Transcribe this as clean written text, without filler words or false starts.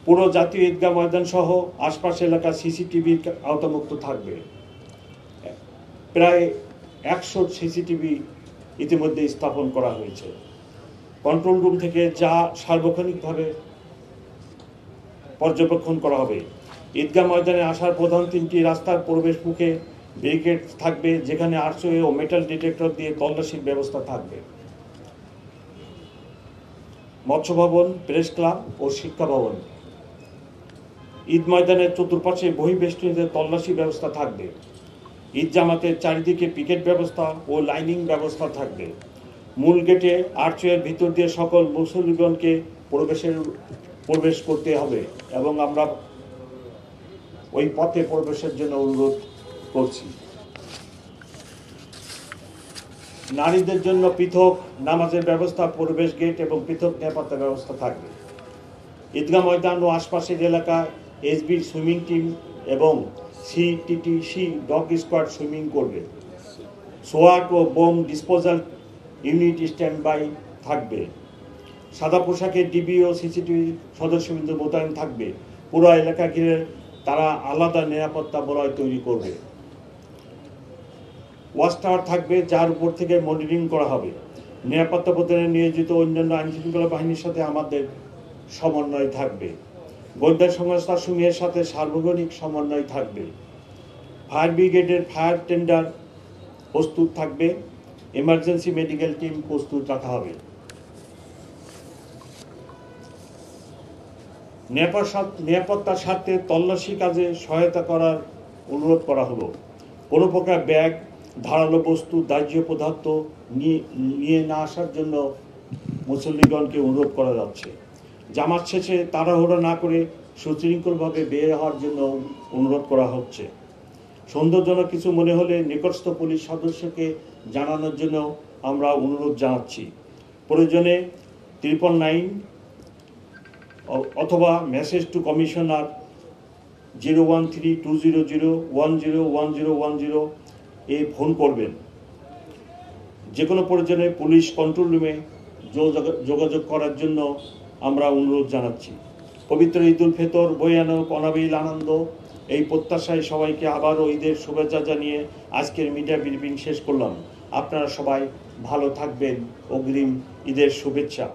পুরো জাতীয় ঈদগাহ ময়দান সহ আশপাশ এলাকা সিসিটিভির আওতামুক্ত থাকবে। প্রায় 100 সিসিটিভি ইতিমধ্যে স্থাপন করা হয়েছে। কন্ট্রোল রুম থেকে যা সার্বক্ষণিকভাবে পর্যবেক্ষণ করা হবে। ঈদগাহ ময়দানে আসার প্রধান 3টি রাস্তার প্রবেশ মুখে ব্যারিকেড থাকবে, যেখানে আরসওয়ে ও মেটাল ডিটেক্টর দিয়ে তল্লাশির ব্যবস্থা থাকবে। মৎস্য ভবন, প্রেস ক্লাব ও শিক্ষা ভবন, ঈদ ময়দানের চতুর্পাশে বহিঃবেষ্টনীতে তল্লাশি ব্যবস্থা থাকবে। ঈদ জামাতের চারিদিকে পিকেট ব্যবস্থা ও লাইনিং ব্যবস্থা থাকবে। মূল গেটে আর্চওয়ের ভিতর দিয়ে সকল মুসল্লিগণকে প্রবেশ করতে হবে এবং আমরা ওই পথে প্রবেশের জন্য অনুরোধ করছি। নারীদের জন্য পৃথক নামাজের ব্যবস্থা, প্রবেশ গেট এবং পৃথক নিরাপত্তা ব্যবস্থা থাকবে। ঈদগাহ ময়দান ও আশপাশের এলাকায় এসবির সুইমিং টিম এবং সিটিটিসি ডগ স্কোয়াড সুইমিং করবে। সোয়াট ও bomb disposal unit stand by থাকবে। সাদা পোশাকে ডিবি ও সিসিটিভি সদস্যবৃন্দ মোতায়েন থাকবে। পুরো এলাকা ঘিরে তারা আলাদা নিরাপত্তা বলয় তৈরি করবে। ওয়াচ টাওয়ার থাকবে, যার উপর থেকে মনিটরিং করা হবে। নিরাপত্তা প্রদানে নিয়োজিত অন্যান্য আইনশৃঙ্খলা বাহিনীর সাথে আমাদের সমন্বয় থাকবে। গোয়েন্দা সংস্থাসমূহের সাথে সার্বজনীন সমন্বয় থাকবে। ফায়ার ব্রিগেডের ফায়ার টেন্ডার প্রস্তুত থাকবে। এমার্জেন্সি মেডিকেল টিম প্রস্তুত রাখা হবে। নিরাপত্তার স্বার্থে তল্লাশি কাজে সহায়তা করার অনুরোধ করা হলো। কোনো প্রকার ব্যাগ, ধারালো বস্তু, দাহ্য পদার্থ নিয়ে না আসার জন্য মুসল্লিগণকে অনুরোধ করা যাচ্ছে। জামাত শেষে তাড়াহুড়ো না করে সুশৃঙ্খলভাবে বের হওয়ার জন্য অনুরোধ করা হচ্ছে। সন্দেহজনক কিছু মনে হলে নিকটস্থ পুলিশ সদস্যকে জানানোর জন্য আমরা অনুরোধ জানাচ্ছি। প্রয়োজনে 999 অথবা message to commissioner 013-200-101010 A phone করবেন। যে কোনো প্রয়োজনে পুলিশ কন্ট্রোল রুমে যোগাযোগ করার জন্য আমরা অনুরোধ জানাচ্ছি। পবিত্র ঈদ উল ফিতর বয়ে আনুক অনাবিল আনন্দ, এই প্রত্যাশায় সবাইকে আবারও ঈদের শুভেচ্ছা জানিয়ে আজকের মিডিয়া ব্রিফিং শেষ করলাম। আপনারা সবাই ভালো থাকবেন। অগ্রিম ঈদের শুভেচ্ছা।